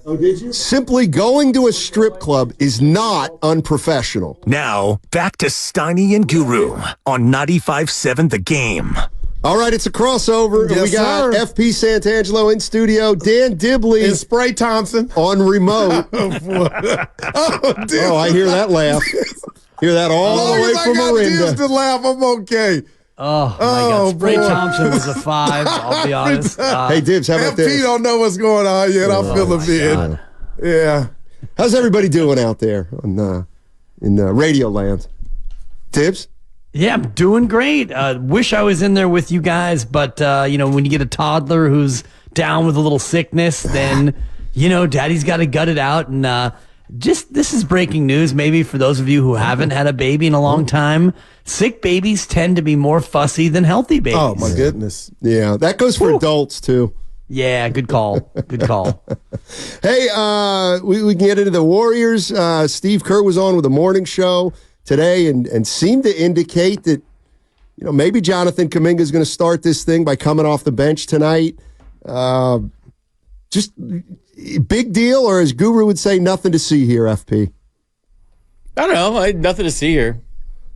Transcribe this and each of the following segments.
Oh, did you? Simply going to a strip club is not unprofessional. Now, back to Steiny and Guru on 95.7 The Game. All right, it's a crossover. Yes, we got sir. F.P. Santangelo in studio, Dan Dibley And Spray Thompson. on remote. Oh, I hear that laugh. Hear that all the way from Dibs Marinda. to laugh, I'm okay. Oh, my God. Spray Thompson was a 5, I'll be honest. Hey, Dibs, how about FP this? don't know what's going on yet. I feel the vid. Yeah. How's everybody doing out there in Radio Land? Dibs? Yeah, I'm doing great. Wish I was in there with you guys, but, when you get a toddler who's down with a little sickness, then, daddy's got to gut it out. And this is breaking news, maybe for those of you who haven't had a baby in a long time. Sick babies tend to be more fussy than healthy babies. Oh, my goodness. Yeah, that goes for adults, too. Yeah, good call. Good call. Hey, we can get into the Warriors. Steve Kerr was on with the morning show today and seemed to indicate that, maybe Jonathan Kuminga is going to start this thing by coming off the bench tonight. Just big deal, or as Guru would say, nothing to see here, FP? I don't know. Nothing to see here.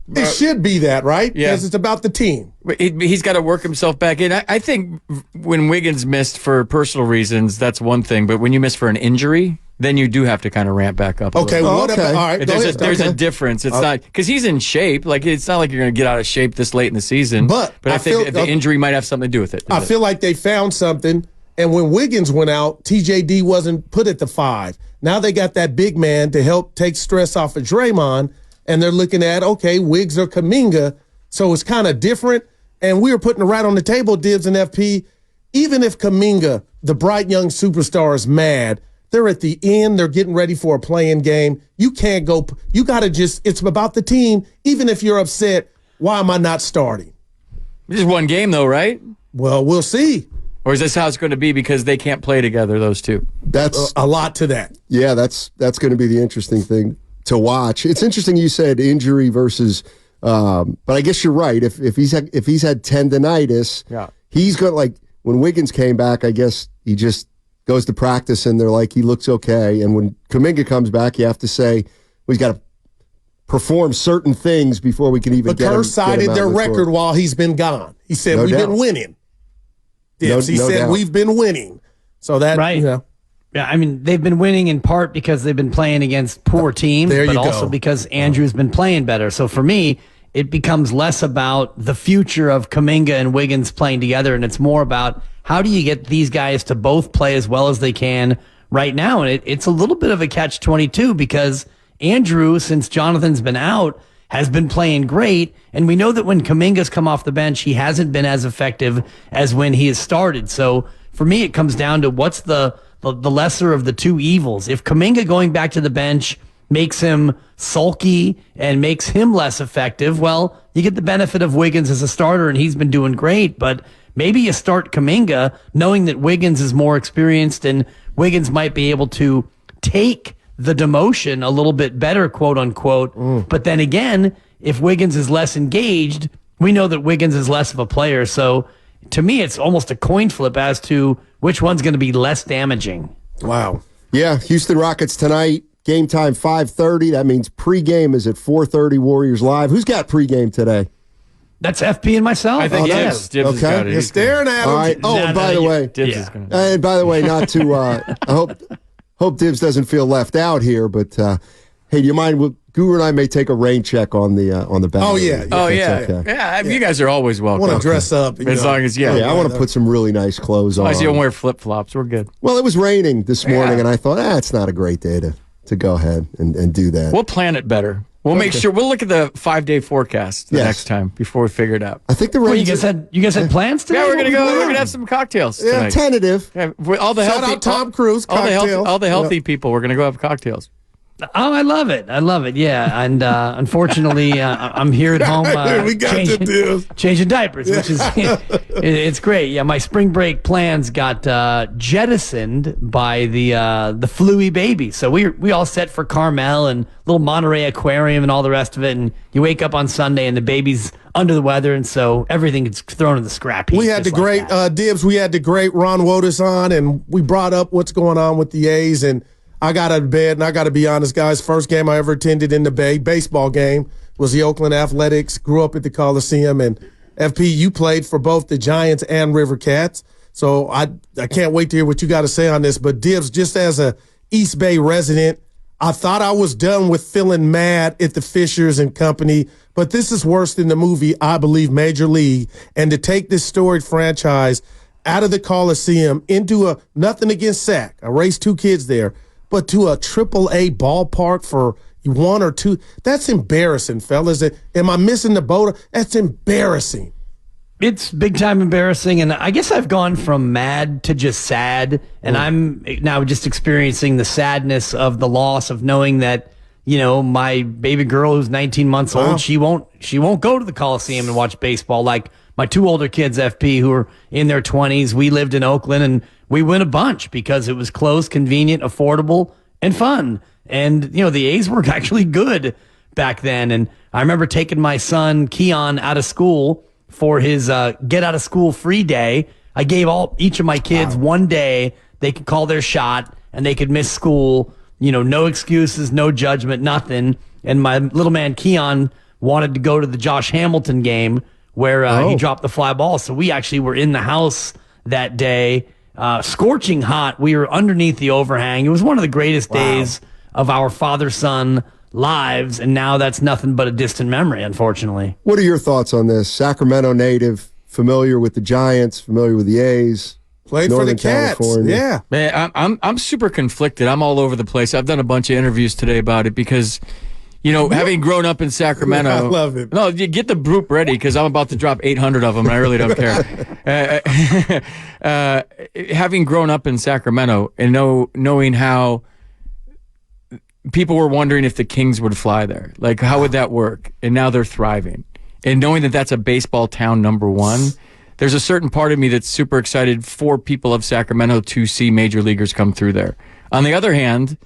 It should be that, right? Yeah. Because it's about the team. He's got to work himself back in. I think when Wiggins missed for personal reasons, that's one thing. But when you miss for an injury, then you do have to kind of ramp back up. Okay, what about, all right, there's a difference. It's not because he's in shape. Like it's not like you're going to get out of shape this late in the season. But I think the injury might have something to do with it. I feel like they found something. And when Wiggins went out, TJD wasn't put at the 5. Now they got that big man to help take stress off of Draymond. And they're looking at, okay, Wiggs or Kuminga. So it's kind of different. And we were putting it right on the table, Dibs and FP. Even if Kuminga, the bright young superstar, is mad, they're at the end. They're getting ready for a playing game. You can't go. You got to it's about the team. Even if you're upset, why am I not starting? Just one game, though, right? Well, we'll see. Or is this how it's going to be because they can't play together, those two? That's a lot to that. Yeah, that's going to be the interesting thing to watch. It's interesting you said injury versus, but I guess you're right. If he's had tendinitis, he's got when Wiggins came back, I guess he just goes to practice and they're like he looks okay. And when Kuminga comes back, you have to say he's got to perform certain things before we can even get him. But Kerr cited their record while he's been gone. He said we've been winning. Yes, he said we've been winning. So that right. Yeah, I mean, they've been winning in part because they've been playing against poor teams, but also because Andrew's been playing better. So for me, it becomes less about the future of Kuminga and Wiggins playing together, and it's more about how do you get these guys to both play as well as they can right now. And it's a little bit of a catch-22 because Andrew, since Jonathan's been out, has been playing great, and we know that when Kuminga's come off the bench, he hasn't been as effective as when he has started. So for me, it comes down to what's the lesser of the two evils. If Kuminga going back to the bench makes him sulky and makes him less effective, well, you get the benefit of Wiggins as a starter, and he's been doing great. But maybe you start Kuminga knowing that Wiggins is more experienced and Wiggins might be able to take the demotion a little bit better, quote unquote. But then again, if Wiggins is less engaged, we know that Wiggins is less of a player. So to me, it's almost a coin flip as to which one's going to be less damaging. Wow. Yeah, Houston Rockets tonight, game time 5:30. That means pregame is at 4:30, Warriors Live. Who's got pregame today? That's FP and myself. I think Dibs has got it. You're staring at him. All right. Oh, and by the way, Dibs is gonna... and by the way, not to, I hope Dibs doesn't feel left out here, but hey, do you mind? Guru and I may take a rain check on the battle. Oh yeah. Yeah. You guys are always welcome. I want to dress up as long as I want to put some really nice clothes on. As long as you don't wear flip flops, we're good. Well, it was raining this morning, and I thought, it's not a great day to go ahead and do that. We'll plan it better. We'll make sure. We'll look at the 5-day forecast next time before we figure it out. I think the rain. Well, you guys had plans today? Yeah, we're gonna go. We're gonna have some cocktails tonight. Tentative. Yeah, all the Shout healthy, out Tom Cruise. all the healthy people. We're gonna go have cocktails. Oh, I love it. I love it. Yeah. And unfortunately, I'm here at home changing diapers, which is it's great. Yeah, my spring break plans got jettisoned by the fluey baby. So we all set for Carmel and little Monterey Aquarium and all the rest of it. And you wake up on Sunday and the baby's under the weather, and so everything gets thrown in the scrap heap. We had the great Dibs. We had the great Ron Wotus on, and we brought up what's going on with the A's. And I got out of bed, and I got to be honest, guys, first game I ever attended in the Bay, baseball game, was the Oakland Athletics. Grew up at the Coliseum, and FP, you played for both the Giants and River Cats. So I can't wait to hear what you got to say on this. But Dibs, just as a East Bay resident, I thought I was done with feeling mad at the Fishers and company, but this is worse than the movie, I Believe, Major League. And to take this storied franchise out of the Coliseum into a, nothing against Sac, I raised 2 kids there, but to a AAA ballpark for 1 or 2, that's embarrassing, fellas. Am I missing the boat? That's embarrassing. It's big time embarrassing, and I guess I've gone from mad to just sad, and I'm now just experiencing the sadness of the loss of knowing that, you know, my baby girl who's 19 months old, she won't go to the Coliseum and watch baseball like my 2 older kids, FP, who are in their 20s. We lived in Oakland, and we went a bunch because it was close, convenient, affordable, and fun. And, you know, the A's were actually good back then, and I remember taking my son, Keon, out of school for his get out of school free day. I gave each of my kids 1 day they could call their shot and they could miss school, you know, no excuses, no judgment, nothing. And my little man Keon wanted to go to the Josh Hamilton game where he dropped the fly ball. So we actually were in the house that day, scorching hot. We were underneath the overhang. It was one of the greatest days of our father-son lives, and now that's nothing but a distant memory, unfortunately. What are your thoughts on this? Sacramento native, familiar with the Giants, familiar with the A's, played Northern for the Cats. California. Yeah, man, I'm super conflicted. I'm all over the place. I've done a bunch of interviews today about it because, you know, having grown up in Sacramento, I love it. No, you get the group ready because I'm about to drop 800 of them, and I really don't care. Having grown up in Sacramento and knowing how people were wondering if the Kings would fly there. Like, how would that work? And now they're thriving. And knowing that that's a baseball town #1, there's a certain part of me that's super excited for people of Sacramento to see major leaguers come through there. On the other hand,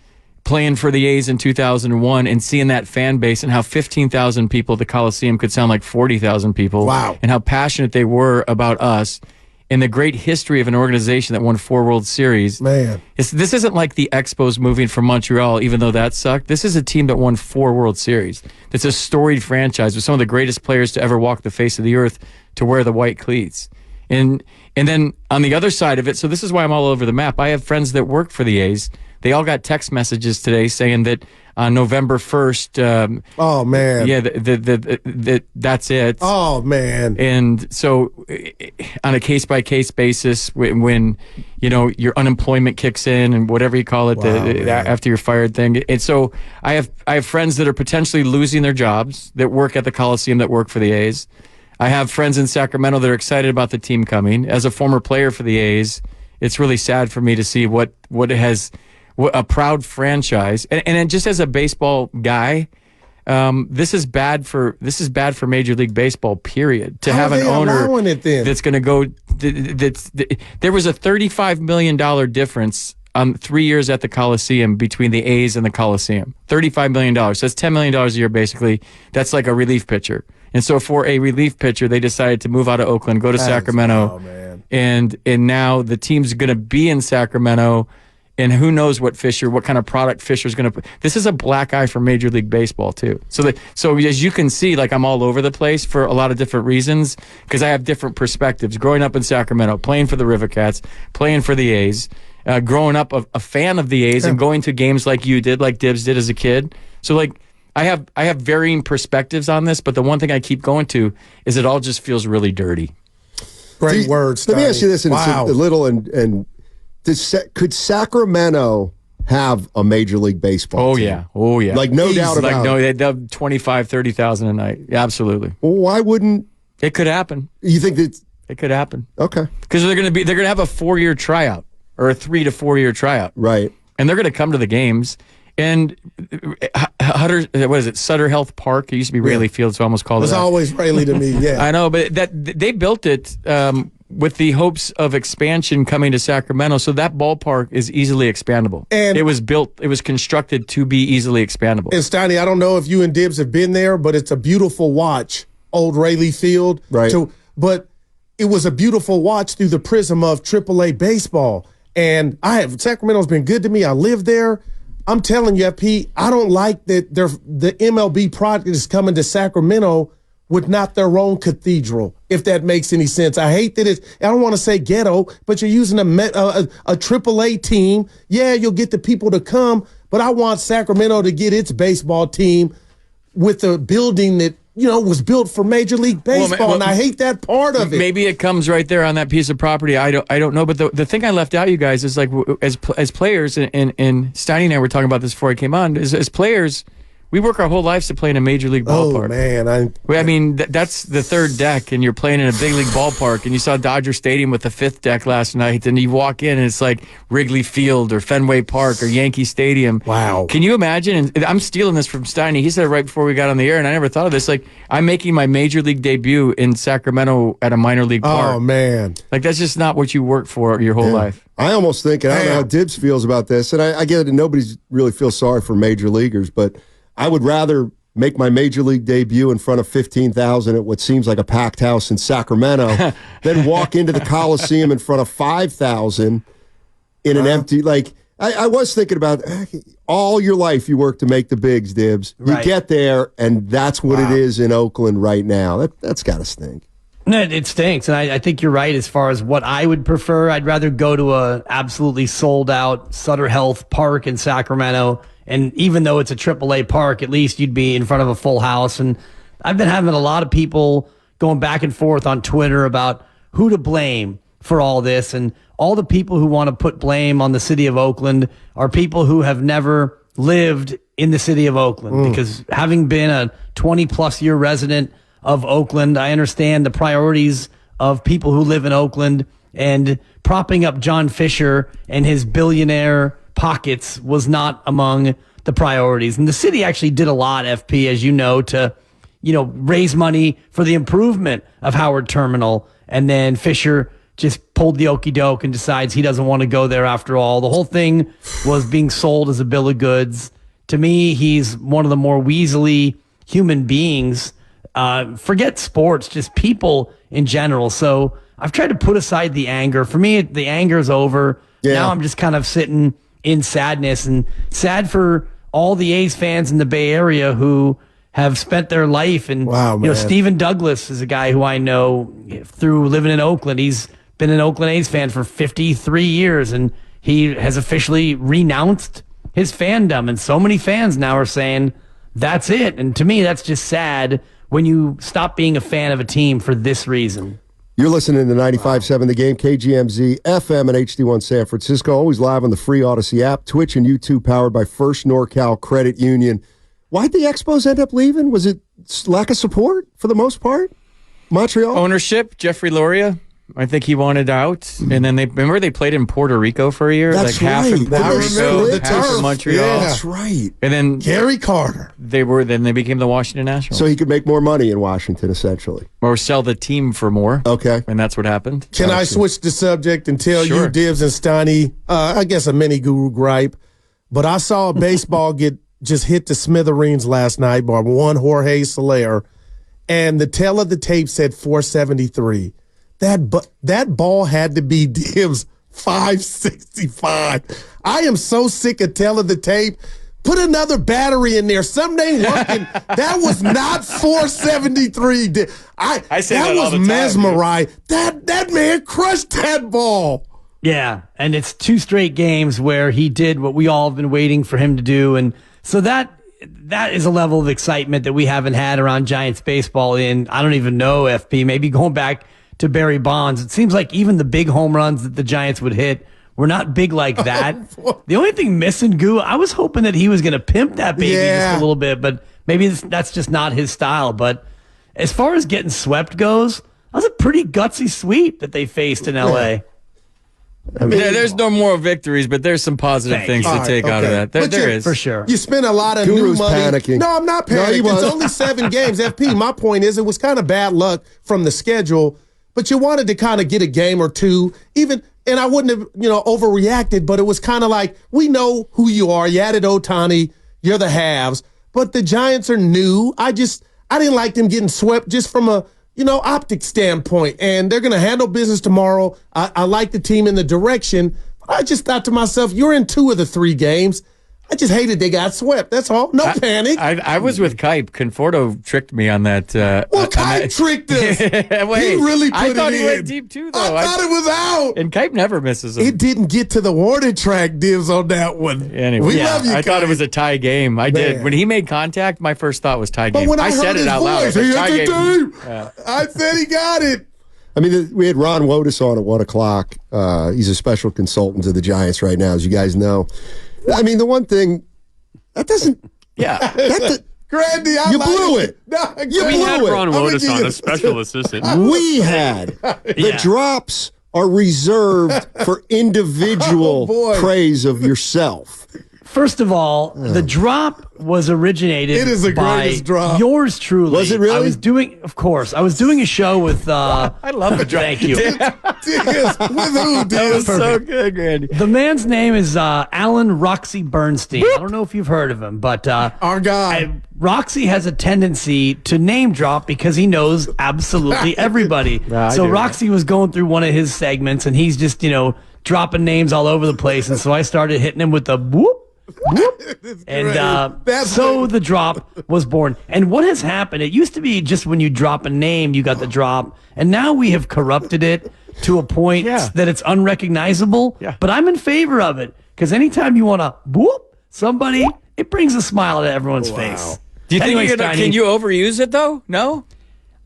playing for the A's in 2001 and seeing that fan base and how 15,000 people at the Coliseum could sound like 40,000 people. Wow. And how passionate they were about us. In the great history of an organization that won 4 World Series. Man. This isn't like the Expos moving from Montreal, even though that sucked. This is a team that won 4 World Series. It's a storied franchise with some of the greatest players to ever walk the face of the earth to wear the white cleats. And then on the other side of it, so this is why I'm all over the map. I have friends that work for the A's. They all got text messages today saying that on November 1st. Oh man. Yeah, that's it. Oh man. And so, on a case by case basis, when you know your unemployment kicks in and whatever you call it, after you're fired thing. And so, I have friends that are potentially losing their jobs that work at the Coliseum that work for the A's. I have friends in Sacramento that are excited about the team coming. As a former player for the A's, it's really sad for me to see what it has. A proud franchise, and just as a baseball guy, this is bad for Major League Baseball. Period. To have an owner that's going to go. There was a $35 million difference 3 years at the Coliseum between the A's and the Coliseum. $35 million. So that's $10 million a year, basically. That's like a relief pitcher. And so for a relief pitcher, they decided to move out of Oakland, go to Sacramento, and now the team's going to be in Sacramento. And who knows what kind of product Fisher's going to put. This is a black eye for Major League Baseball, too. So as you can see, like I'm all over the place for a lot of different reasons because I have different perspectives. Growing up in Sacramento, playing for the River Cats, playing for the A's, growing up a fan of the A's and going to games like you did, like Dibs did as a kid. So, like, I have varying perspectives on this, but the one thing I keep going to is it all just feels really dirty. Great words, Let me ask you this, and wow. it's a little and could Sacramento have a Major League Baseball team? Oh, yeah. Like, no doubt about it. They'd have 25,000, 30,000 a night. Yeah, absolutely. Well, why wouldn't... It could happen. You think that... It could happen. Okay. Because they're going to have a 4-year tryout or a 3 to 4 year tryout. Right. And they're going to come to the games. And Sutter Health Park? It used to be Rayleigh Field, so I almost called it. It's always Rayleigh to me, yeah. I know, but they built it with the hopes of expansion coming to Sacramento, so that ballpark is easily expandable. And it was constructed to be easily expandable. And Steiny, I don't know if you and Dibs have been there, but it's a beautiful watch, old Rayleigh Field. Right. But it was a beautiful watch through the prism of AAA baseball. And Sacramento's been good to me. I live there. I'm telling you, FP, I don't like that the MLB product is coming to Sacramento with not their own cathedral, if that makes any sense. I hate that I don't want to say ghetto, but you're using a AAA team. Yeah, you'll get the people to come, but I want Sacramento to get its baseball team with a building that, was built for Major League Baseball, and I hate that part of it. Maybe it comes right there on that piece of property. I don't know, but the thing I left out, you guys, is like as players, and Steiny and I were talking about this before I came on, as players, we work our whole lives to play in a major league ballpark. Oh, man. I mean, that's the third deck, and you're playing in a big league ballpark, and you saw Dodger Stadium with the fifth deck last night, and you walk in, and it's like Wrigley Field or Fenway Park or Yankee Stadium. Wow. Can you imagine? And I'm stealing this from Steiny. He said it right before we got on the air, and I never thought of this. Like, I'm making my major league debut in Sacramento at a minor league park. Oh, man. Like, that's just not what you work for your whole life. I almost think, and I don't know how Dibs feels about this, and I get it, nobody really feels sorry for major leaguers, but I would rather make my major league debut in front of 15,000 at what seems like a packed house in Sacramento, then walk into the Coliseum in front of 5,000 in an empty, like, I was thinking about all your life you work to make the bigs, Dibs. You get there, and that's what it is in Oakland right now. That's got to stink. No, it stinks, and I think you're right as far as what I would prefer. I'd rather go to a absolutely sold-out Sutter Health Park in Sacramento. And even though it's a AAA park, at least you'd be in front of a full house. And I've been having a lot of people going back and forth on Twitter about who to blame for all this. And all the people who want to put blame on the city of Oakland are people who have never lived in the city of Oakland. Because having been a 20-plus year resident of Oakland, I understand the priorities of people who live in Oakland, and propping up John Fisher and his billionaire pockets was not among the priorities. And the city actually did a lot, FP, as you know, to, raise money for the improvement of Howard Terminal. And then Fisher just pulled the okie doke and decides he doesn't want to go there after all. The whole thing was being sold as a bill of goods. To me, he's one of the more weaselly human beings. Forget sports, just people in general. So I've tried to put aside the anger. For me, the anger is over. Yeah. Now I'm just kind of sitting in sadness, and sad for all the A's fans in the Bay Area who have spent their life. And Stephen Douglas is a guy who I know through living in Oakland. He's been an Oakland A's fan for 53 years, and he has officially renounced his fandom. And so many fans now are saying that's it. And to me, that's just sad when you stop being a fan of a team for this reason. You're listening to 95.7 The Game, KGMZ, FM, and HD1 San Francisco. Always live on the free Odyssey app, Twitch and YouTube, powered by First NorCal Credit Union. Why'd the Expos end up leaving? Was it lack of support for the most part? Montreal? Ownership, Jeffrey Loria. I think he wanted out. And then they played in Puerto Rico for a year. That's like half right. in Puerto Rico, half in Montreal. Yeah, that's right. And then Gary Carter. They became the Washington Nationals. So he could make more money in Washington, essentially. Or sell the team for more. Okay. And that's what happened. Can I switch the subject and tell you, Dibs and Steiny, I guess a mini guru gripe, but I saw baseball get just hit to smithereens last night by one Jorge Soler, and the tail of the tape said 473. That ball had to be Dibs 565. I am so sick of telling the tape. Put another battery in there. Something ain't working. That was not 473. I say that was mesmerized. That man crushed that ball. Yeah, and it's 2 straight games where he did what we all have been waiting for him to do, and so that is a level of excitement that we haven't had around Giants baseball in, I don't even know, FP, maybe going back to Barry Bonds. It seems like even the big home runs that the Giants would hit were not big like that. The only thing missing, Goo, I was hoping that he was going to pimp that baby just a little bit, but maybe that's just not his style. But as far as getting swept goes, that was a pretty gutsy sweep that they faced in L.A. I mean, there's no more victories, but there's some positive things to take out of that. There is. For sure. You spent a lot of Guru's new money. Panicking. No, I'm not panicking. No, it's only 7 games. FP, my point is it was kind of bad luck from the schedule, but you wanted to kind of get a game or two, even, and I wouldn't have, overreacted, but it was kind of like, we know who you are. You added Ohtani. You're the halves. But the Giants are new. I didn't like them getting swept just from a, optic standpoint. And they're going to handle business tomorrow. I like the team in the direction. But I just thought to myself, you're in 2 of the 3 games. I just hated they got swept. That's all. No panic. I was with Kipe. Conforto tricked me on that. Kipe tricked us. Wait, he really put it in. I thought he went deep too, though. I thought it was out. And Kipe never misses them. It didn't get to the warning track, Dibs, on that one. Anyway, we love you, I thought it was a tie game. I did. When he made contact, my first thought was tie game. But when I said heard it out voice, loud. He Tie hit the game. team. I said he got it. I mean, we had Ron Wotus on at 1 o'clock. He's a special consultant to the Giants right now, as you guys know. I mean, the one thing, that doesn't... Yeah. Grandy, you blew it. No, we had Ron Wotus on, a special assistant. We had. The drops are reserved for individual praise of yourself. First of all, the drop was originated It is the by greatest drop. yours truly. Was it really? I was doing a show with... I love the drop. Thank you. With who, That Dibs? was so good, Grandy. The man's name is Alan Roxy Bernstein. I don't know if you've heard of him, but Our guy. Roxy has a tendency to name drop because he knows absolutely everybody. So Roxy was going through one of his segments, and he's just, dropping names all over the place. And so I started hitting him with the whoop. And so the drop was born. And what has happened, it used to be just when you drop a name, you got the drop. And now we have corrupted it to a point that it's unrecognizable. Yeah. But I'm in favor of it because anytime you want to whoop somebody, it brings a smile to everyone's face. Do you Anyways, think can you overuse it, though? No?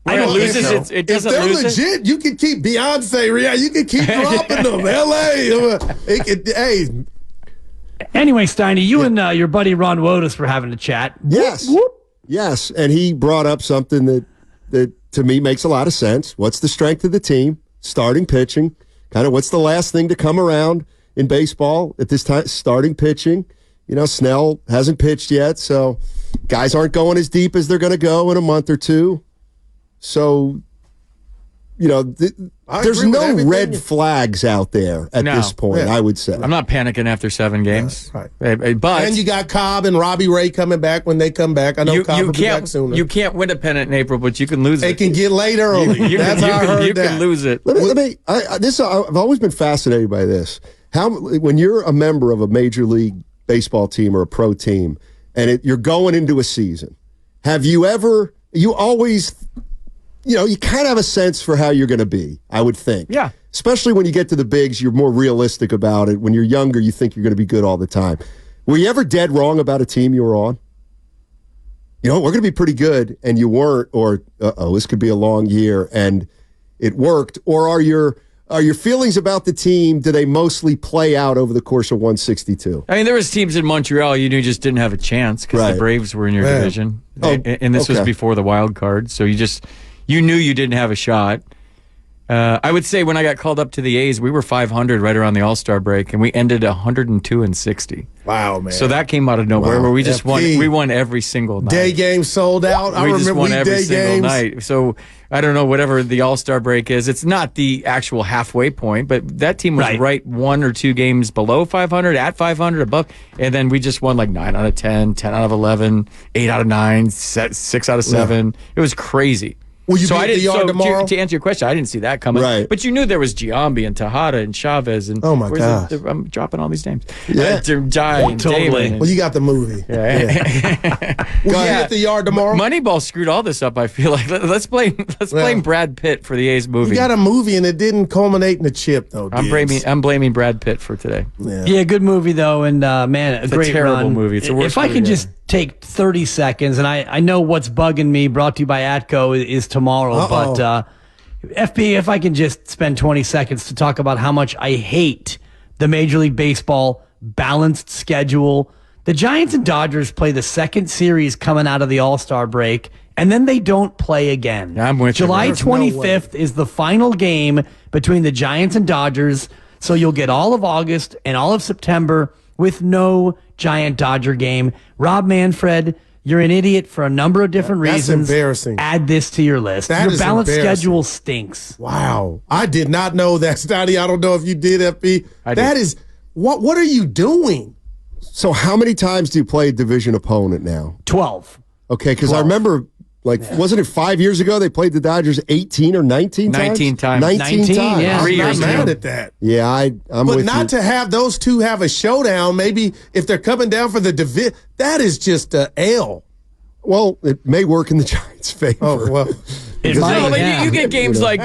I don't lose think so. It doesn't if they're lose legit, it? you can keep Beyonce. Yeah, you can keep dropping them. L.A. Hey. Anyway, Steiny, you and your buddy Ron Wotus were having a chat. Yes. Whoop, whoop. Yes, and he brought up something that to me makes a lot of sense. What's the strength of the team? Starting pitching. Kind of what's the last thing to come around in baseball at this time? Starting pitching. Snell hasn't pitched yet, so guys aren't going as deep as they're going to go in a month or two. So, there's no red flags out there at this point, I would say. I'm not panicking after 7 games. Right. But And you got Cobb and Robbie Ray coming back when they come back. I know Cobb will be back sooner. You can't win a pennant in April, but you can lose it. They can get late early. That's how I heard you that. can lose it. I've always been fascinated by this. When you're a member of a major league baseball team or a pro team, and you're going into a season, you always, you kind of have a sense for how you're going to be, I would think. Yeah. Especially when you get to the bigs, you're more realistic about it. When you're younger, you think you're going to be good all the time. Were you ever dead wrong about a team you were on? We're going to be pretty good, and you weren't, or, this could be a long year, and it worked. Or are your feelings about the team, do they mostly play out over the course of 162? I mean, there was teams in Montreal you knew just didn't have a chance because the Braves were in your division. And this was before the wild card, so you knew you didn't have a shot. I would say when I got called up to the A's, we were 500 right around the All-Star break, and we ended 102-60. Wow, man. So that came out of nowhere where we just won. We won every single night. Day games sold out. We just won every single night. So I don't know, whatever the All-Star break is, it's not the actual halfway point, but that team was right 1 or 2 games below 500, at 500, above. And then we just won like 9 out of 10, 10 out of 11, 8 out of 9, 6 out of 7. Yeah. It was crazy. Will you be at the Yard tomorrow? To answer your question, I didn't see that coming. Right. But you knew there was Giambi and Tejada and Chavez and oh my gosh, I'm dropping all these names. Yeah, Jai and Damon. Well, you got the movie. Yeah. Will you at the Yard tomorrow? Moneyball screwed all this up. I feel like let's blame Brad Pitt for the A's movie. You got a movie and it didn't culminate in a chip though. I'm blaming Brad Pitt for today. Yeah, good movie though, and man, it's a terrible run. movie. It's the worst. If I can just take 30 seconds, and I know what's bugging me, brought to you by Atco, is tomorrow. But FP, if I can just spend 20 seconds to talk about how much I hate the Major League Baseball balanced schedule. The Giants and Dodgers play the second series coming out of the All-Star break, and then they don't play again. I'm with you. July 25th is the final game between the Giants and Dodgers. So you'll get all of August and all of September with no Giant Dodger game. Rob Manfred, you're an idiot for a number of different reasons. That's embarrassing. Add this to your list. Your balanced schedule stinks. Wow. I did not know that, Steiny. I don't know if you did, FP. That is, what are you doing? So how many times do you play a division opponent now? 12. Okay, because I remember, wasn't it 5 years ago they played the Dodgers 18 or 19 times? 19 times. 19 times. Yeah. I'm not mad at that. Yeah, I'm but with not you. to have those two have a showdown, maybe if they're coming down for the division, that is just a L. Well, it may work in the Giants' favor. Oh, well. It might, you get games like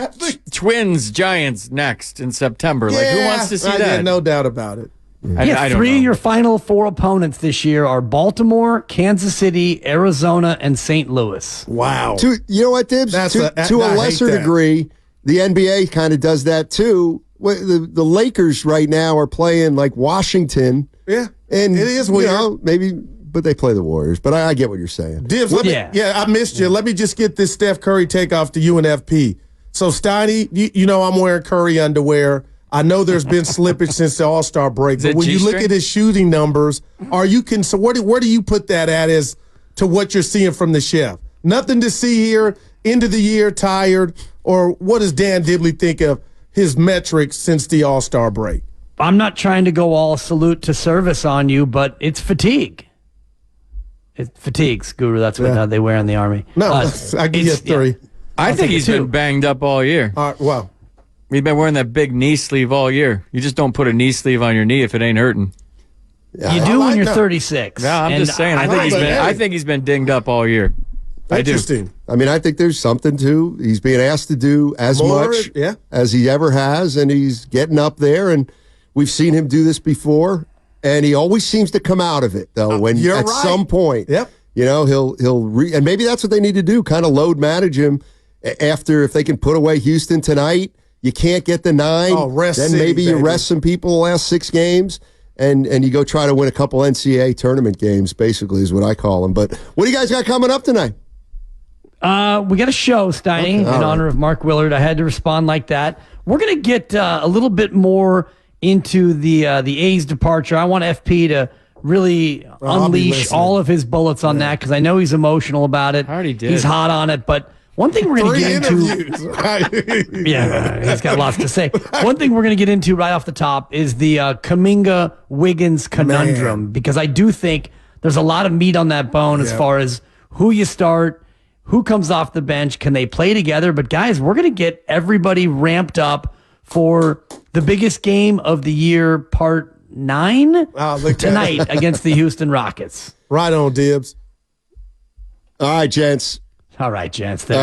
Twins, Giants next in September. Like, who wants to see that? Yeah, no doubt about it. I don't know. Of your final 4 opponents this year are Baltimore, Kansas City, Arizona, and St. Louis. Wow. You know what, Dibs? To a lesser degree, the NBA kind of does that too. The Lakers right now are playing like Washington. Yeah, and it is weird. Maybe, but they play the Warriors. But I get what you're saying. Dibs, I missed you. Let me just get this Steph Curry takeoff to you and FP. So, Steiny, you know I'm wearing Curry underwear. I know there's been slippage since the All-Star break, but when you look at his shooting numbers, are you concerned? Where do you put that at as to what you're seeing from the chef? Nothing to see here, end of the year, tired, or what does Dan Dibley think of his metrics since the All-Star break? I'm not trying to go all salute to service on you, but it's fatigue. It fatigues, Guru. That's what they wear in the Army. No, I give you 3. Yeah. I think he's been banged up all year. Well. He's been wearing that big knee sleeve all year. You just don't put a knee sleeve on your knee if it ain't hurting. Yeah, you do when you're 36. No, I'm just saying. I think he's been dinged up all year. Interesting. I mean, I think there's something to. He's being asked to do as much as he ever has, and he's getting up there. And we've seen him do this before, and he always seems to come out of it though. When at some point, you know, he'll and maybe that's what they need to do. Kind of load manage him after if they can put away Houston tonight. You can't get the 9. Then maybe you rest some people the last 6 games, and you go try to win a couple NCAA tournament games, basically, is what I call them. But what do you guys got coming up tonight? We got a show, Steiny, in honor of Mark Willard. I had to respond like that. We're going to get a little bit more into the A's departure. I want FP to really unleash all of his bullets on that because I know he's emotional about it. I already did. He's hot on it, but one thing we're going to get into. He's got lots to say. One thing we're going to get into right off the top is the Kuminga-Wiggins conundrum, because I do think there's a lot of meat on that bone as far as who you start, who comes off the bench, can they play together? But guys, we're going to get everybody ramped up for the biggest game of the year, part 9, tonight against the Houston Rockets. Right on, Dibs. All right, gents. All right, gents. There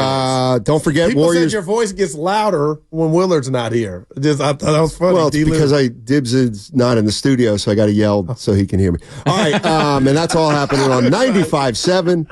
don't forget People Warriors. said your voice gets louder when Willard's not here. I thought that was funny. Well, it's because Dibs is not in the studio, so I got to yell so he can hear me. All right, and that's all happening on 95.7